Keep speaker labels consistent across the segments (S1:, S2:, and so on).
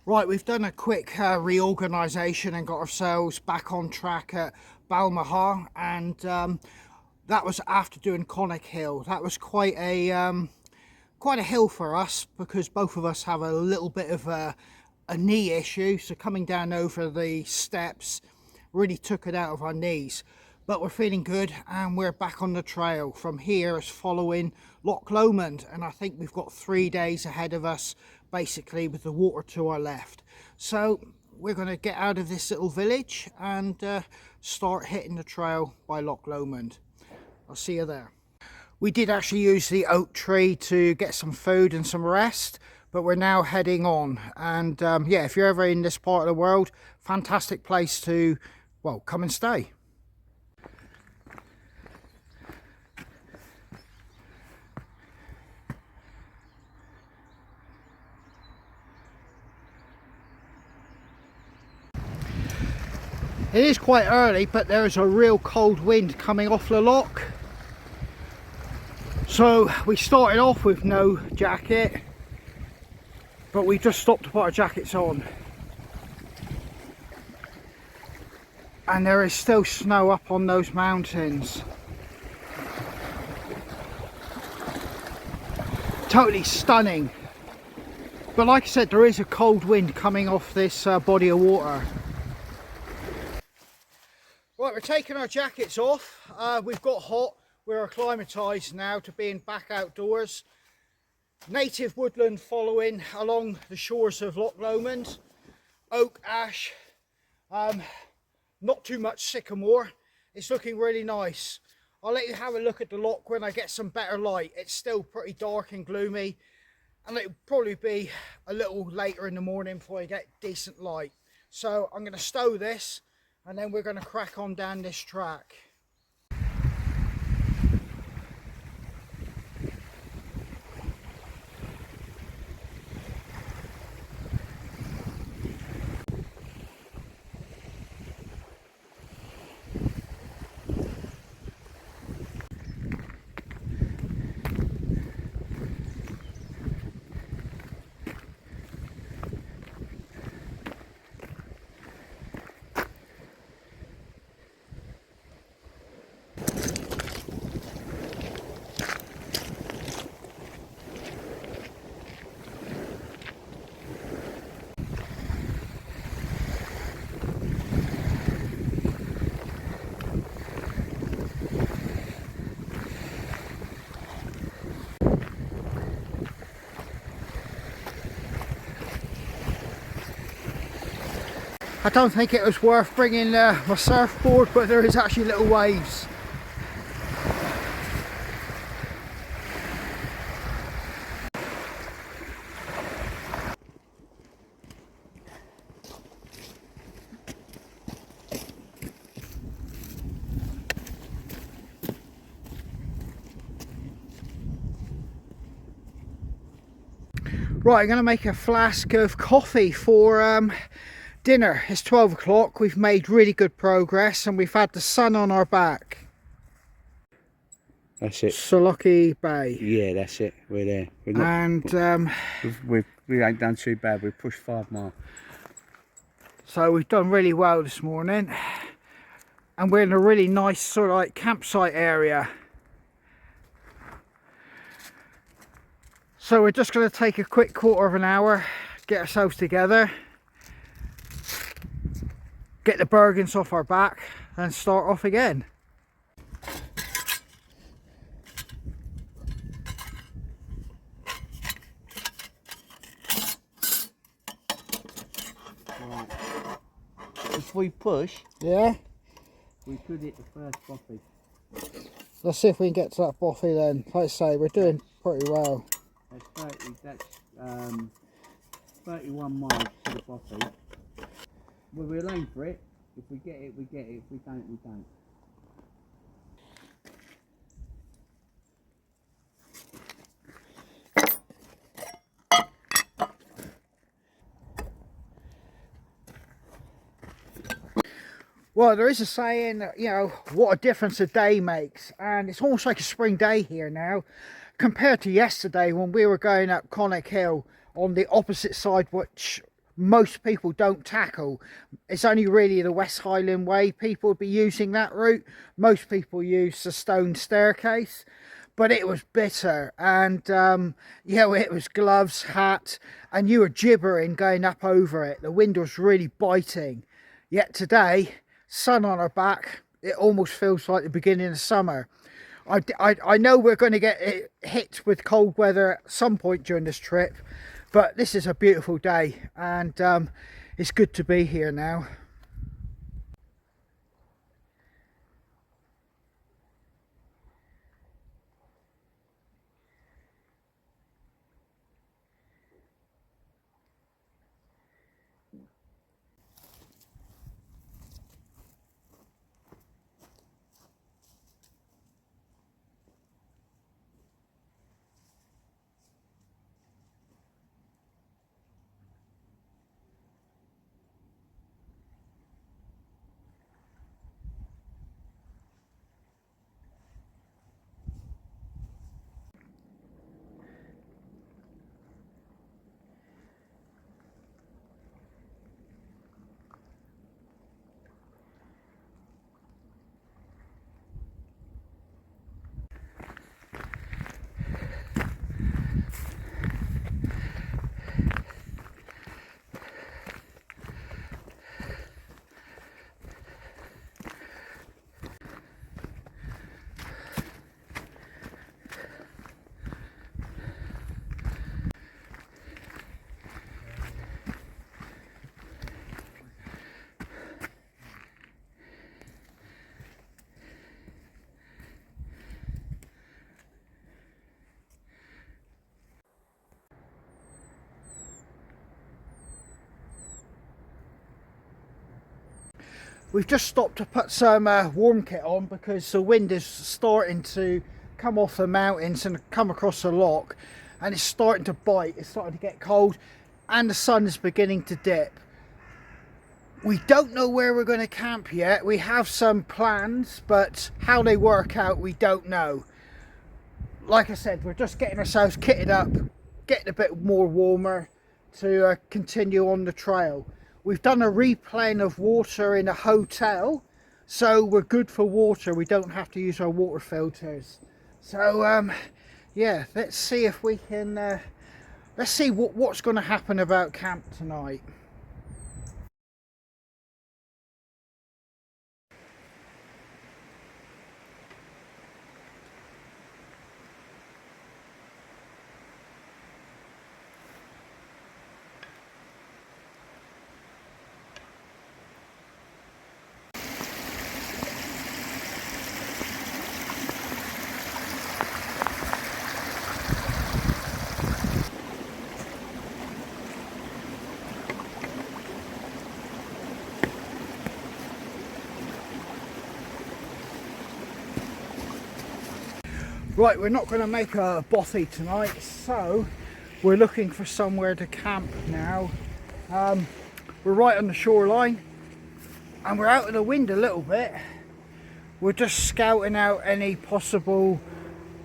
S1: Right, we've done a quick reorganisation and got ourselves back on track at Balmaha, and that was after doing Conic Hill. That was quite a hill for us because both of us have a little bit of a knee issue, so coming down over the steps really took it out of our knees. But we're feeling good and we're back on the trail. From here is following Loch Lomond, and I think we've got 3 days ahead of us, basically, with the water to our left. So we're going to get out of this little village and start hitting the trail by Loch Lomond. I'll see you there. We did actually use the oak tree to get some food and some rest, but we're now heading on. And yeah, if you're ever in this part of the world, fantastic place to, well, come and stay. It is quite early, but there is a real cold wind coming off the loch. So we started off with no jacket, but we just stopped to put our jackets on. And there is still snow up on those mountains. Totally stunning. But like I said, there is a cold wind coming off this body of water. Right, we're taking our jackets off. We've got hot. We're acclimatised now to being back outdoors. Native woodland following along the shores of Loch Lomond. Oak, ash, not too much sycamore. It's looking really nice. I'll let you have a look at the loch when I get some better light. It's still pretty dark and gloomy, and it'll probably be a little later in the morning before I get decent light. So I'm going to stow this, and then we're going to crack on down this track. I don't think it was worth bringing my surfboard, but there is actually little waves. Right, I'm going to make a flask of coffee for dinner. It's 12 o'clock. We've made really good progress and we've had the sun on our back.
S2: That's it.
S1: Sallochy Bay.
S2: Yeah, that's it. We're there. We're not,
S1: and
S2: we ain't done too bad. We've pushed 5 miles.
S1: So we've done really well this morning, and we're in a really nice sort of like campsite area. So we're just going to take a quick quarter of an hour, get ourselves together, get the burdens off our back and start off again.
S2: Right. If we push,
S1: Yeah?
S2: we could hit the first bothy.
S1: Let's see if we can get to that bothy then. Like I say, we're doing pretty well.
S2: That's 31 miles to the bothy. Well, we'll aim for it. If we get it, we get it. If we don't, we don't.
S1: Well, there is a saying, you know, what a difference a day makes, and it's almost like a spring day here now compared to yesterday when we were going up Conic Hill on the opposite side, which most people don't tackle. It's only really the West Highland Way people would be using that route. Most people use the stone staircase, but it was bitter, and yeah, it was gloves, hat, and you were gibbering going up over it. The wind was really biting. Yet today, sun on our back, it almost feels like the beginning of summer. I know we're going to get hit with cold weather at some point during this trip, but this is a beautiful day, and it's good to be here now. We've just stopped to put some warm kit on because the wind is starting to come off the mountains and come across the loch, and it's starting to bite. It's starting to get cold, and the sun is beginning to dip. We don't know where we're going to camp yet. We have some plans, but how they work out, we don't know. Like I said, we're just getting ourselves kitted up, getting a bit more warmer to continue on the trail. We've done a replaying of water in a hotel, so we're good for water. We don't have to use our water filters. So yeah, let's see if we can let's see what's going to happen about camp tonight. Right, we're not going to make a bothy tonight, so we're looking for somewhere to camp now. We're right on the shoreline, and we're out of the wind a little bit. We're just scouting out any possible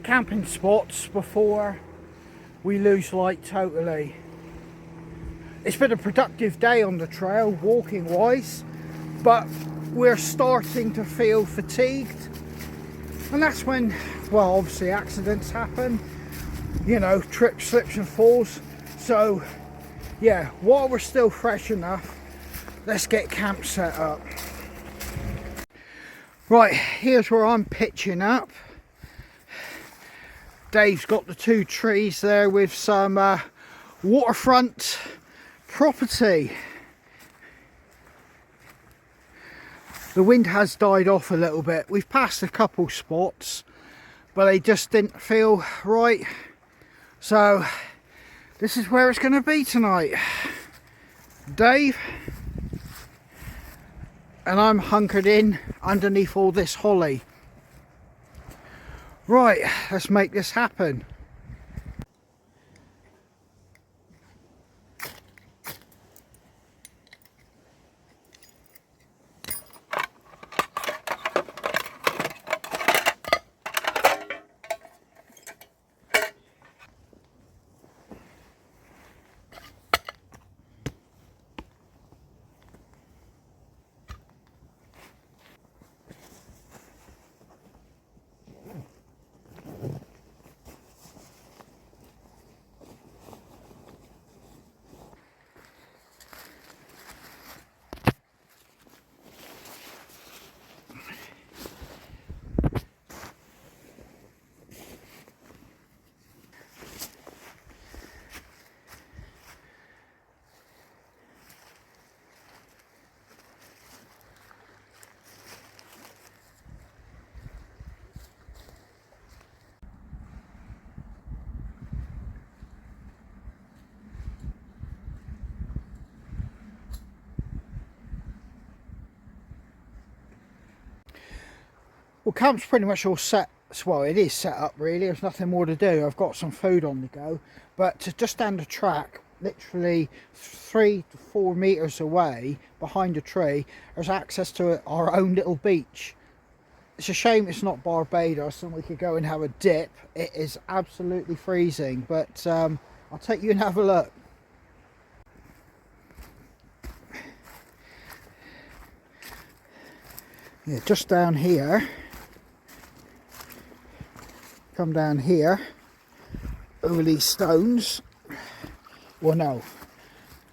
S1: camping spots before we lose light totally. It's been a productive day on the trail, walking wise, but we're starting to feel fatigued. And that's when, well, obviously accidents happen, you know, trips, slips and falls. So yeah, while we're still fresh enough, let's get camp set up. Right, here's where I'm pitching up. Dave's got the 2 trees there with some waterfront property. The wind has died off a little bit. We've passed a couple spots, but they just didn't feel right. So this is where it's going to be tonight. Dave and I'm hunkered in underneath all this holly. Right, let's make this happen. Well, camp's pretty much all set. Well, it is set up really. There's nothing more to do. I've got some food on the go, but just down the track, literally 3 to 4 meters away behind a tree, there's access to our own little beach. It's a shame it's not Barbados and we could go and have a dip. It is absolutely freezing, but I'll take you and have a look. Yeah, just down here. Come down here over these stones. Well, no,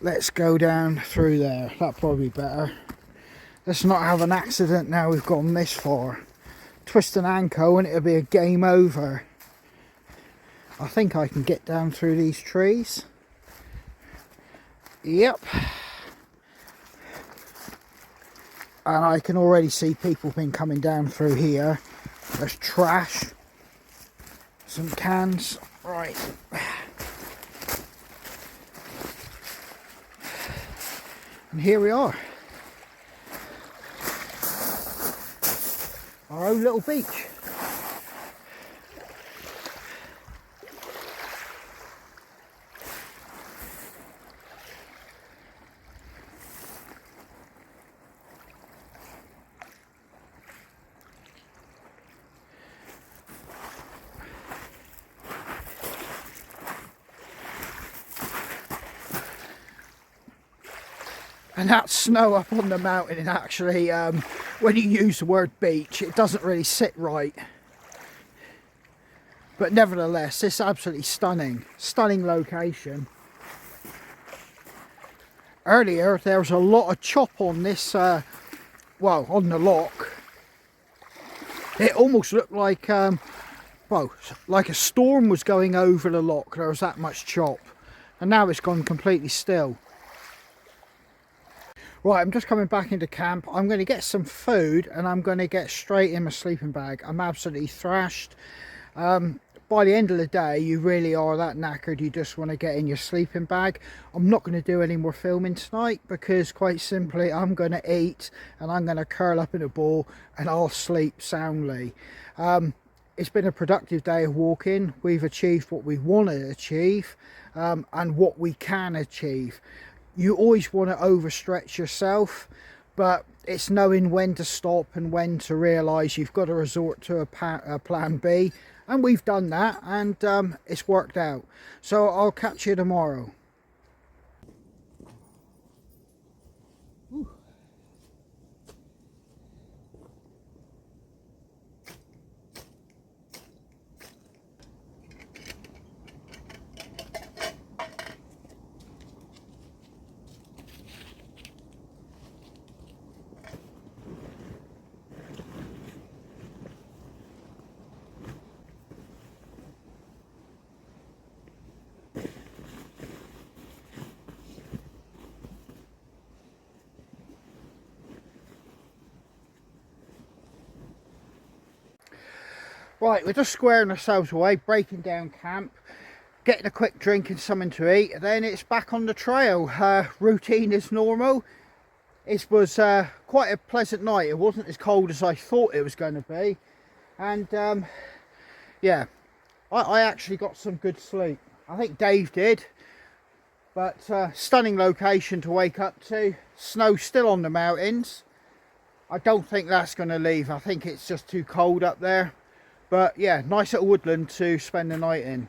S1: let's go down through there. That'll probably be better. Let's not have an accident now we've gone this far. Twist an ankle and it'll be a game over. I think I can get down through these trees. Yep. And I can already see people been coming down through here. There's trash. Some cans. Right. And here we are. Our own little beach. And that snow up on the mountain, and actually when you use the word beach, it doesn't really sit right. But nevertheless, it's absolutely stunning location. Earlier there was a lot of chop on this well, on the loch. It almost looked like well, like a storm was going over the loch. There was that much chop, and now it's gone completely still. Right, I'm just coming back into camp. I'm going to get some food and I'm going to get straight in my sleeping bag. I'm absolutely thrashed. By the end of the day, you really are that knackered, you just want to get in your sleeping bag. I'm not going to do any more filming tonight because quite simply I'm going to eat and I'm going to curl up in a ball and I'll sleep soundly. It's been a productive day of walking. We've achieved what we want to achieve and what we can achieve. You always want to overstretch yourself, but it's knowing when to stop and when to realise you've got to resort to a plan B. And we've done that, and it's worked out. So I'll catch you tomorrow. Right, we're just squaring ourselves away, breaking down camp, getting a quick drink and something to eat, then it's back on the trail. Routine is normal. It was quite a pleasant night. It wasn't as cold as I thought it was going to be, and yeah, I actually got some good sleep. I think Dave did, but stunning location to wake up to. Snow still on the mountains. I don't think that's going to leave. I think it's just too cold up there. But yeah, nice little woodland to spend the night in.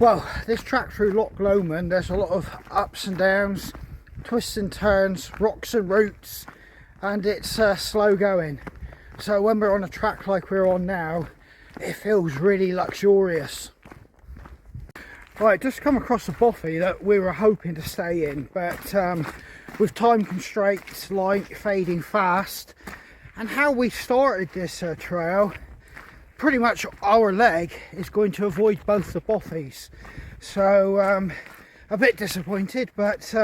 S1: Well, this track through Loch Lomond, there's a lot of ups and downs, twists and turns, rocks and roots, and it's slow going. So when we're on a track like we're on now, it feels really luxurious. Right, just come across a bothy that we were hoping to stay in, but with time constraints, light fading fast, and how we started this trail, pretty much our leg is going to avoid both the bothies. So a bit disappointed, but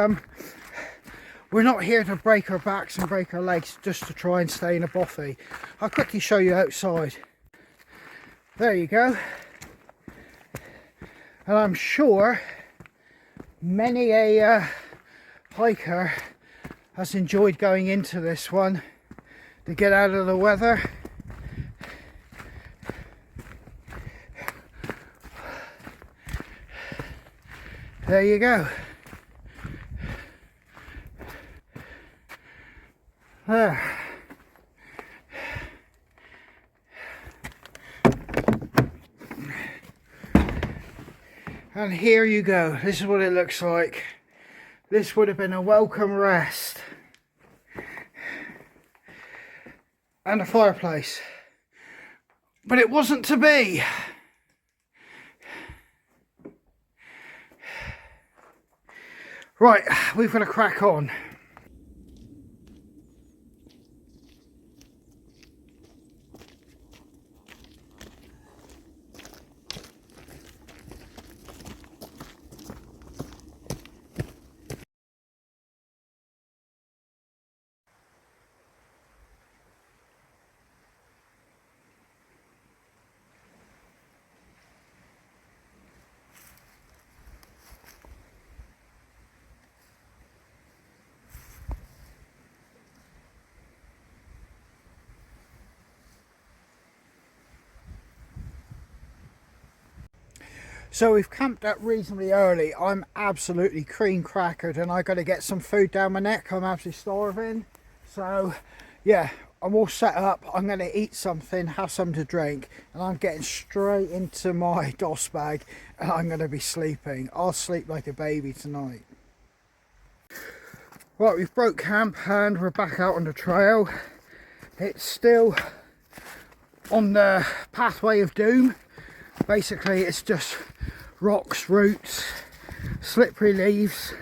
S1: we're not here to break our backs and break our legs just to try and stay in a bothy. I'll quickly show you outside. There you go. And I'm sure many a hiker has enjoyed going into this one to get out of the weather. There you go. There. And here you go. This is what it looks like. This would have been a welcome rest. And a fireplace. But it wasn't to be. Right, we've got to crack on. So we've camped up reasonably early. I'm absolutely cream crackered and I got to get some food down my neck. I'm absolutely starving. So yeah, I'm all set up. I'm going to eat something, have something to drink, and I'm getting straight into my DOS bag and I'm going to be sleeping. I'll sleep like a baby tonight. Right, we've broke camp and we're back out on the trail. It's still on the pathway of doom. Basically it's just rocks, roots, slippery leaves,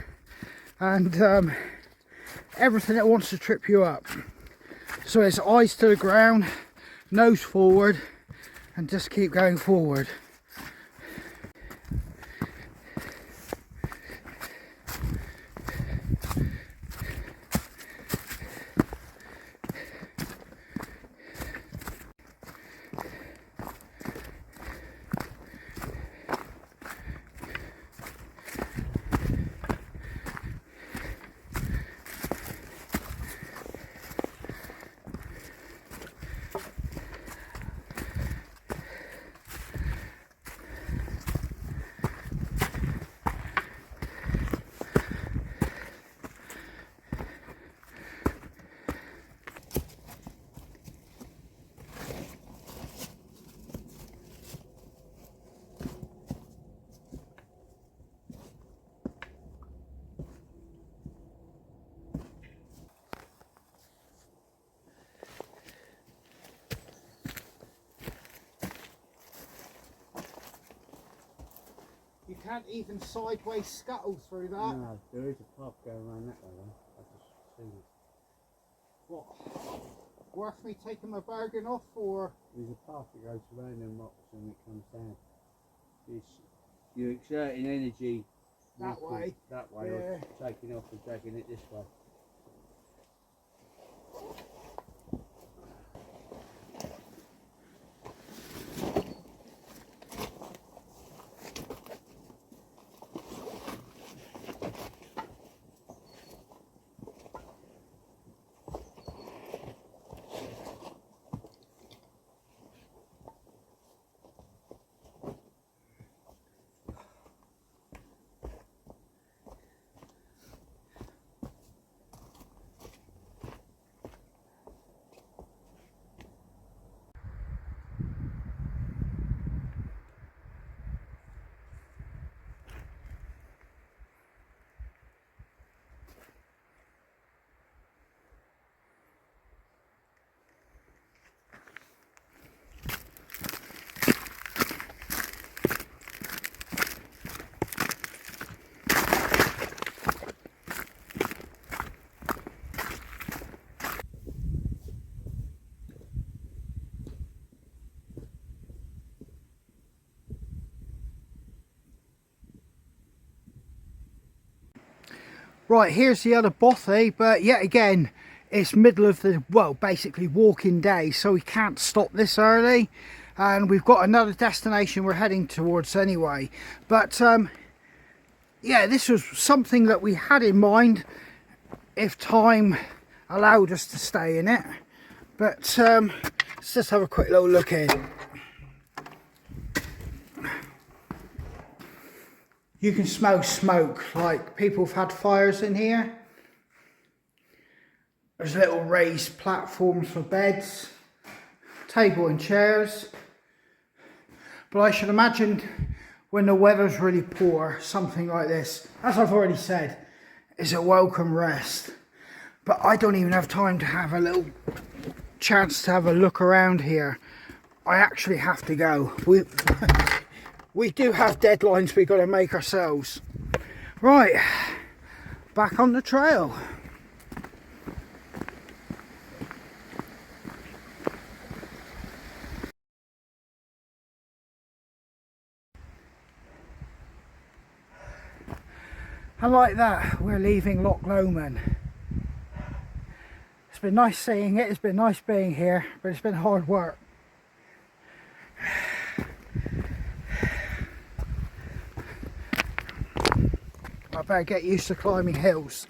S1: and everything that wants to trip you up. So it's eyes to the ground, nose forward, and just keep going forward. You can't even sideways scuttle through that.
S2: No, there is a path going around that way though. I've just seen it.
S1: What? Worth me taking my bargain off, or?
S2: There's a path that goes around them rocks and it comes down. You're exerting energy
S1: That way?
S2: That way,
S1: Yeah.
S2: or taking off and dragging it this way.
S1: Right, here's the other bothy, but yet again, it's middle of the, well, basically walking day, so we can't stop this early. And we've got another destination we're heading towards anyway. But yeah, this was something that we had in mind if time allowed us to stay in it. But let's just have a quick little look in. You can smell smoke, like people have had fires in here. There's little raised platforms for beds, table and chairs. But I should imagine when the weather's really poor, something like this, as I've already said, is a welcome rest. But I don't even have time to have a little chance to have a look around here. I actually have to go. We do have deadlines we've got to make ourselves. Right, back on the trail. And like that, we're leaving Loch Lomond. It's been nice seeing it, it's been nice being here, but it's been hard work. I better get used to climbing hills.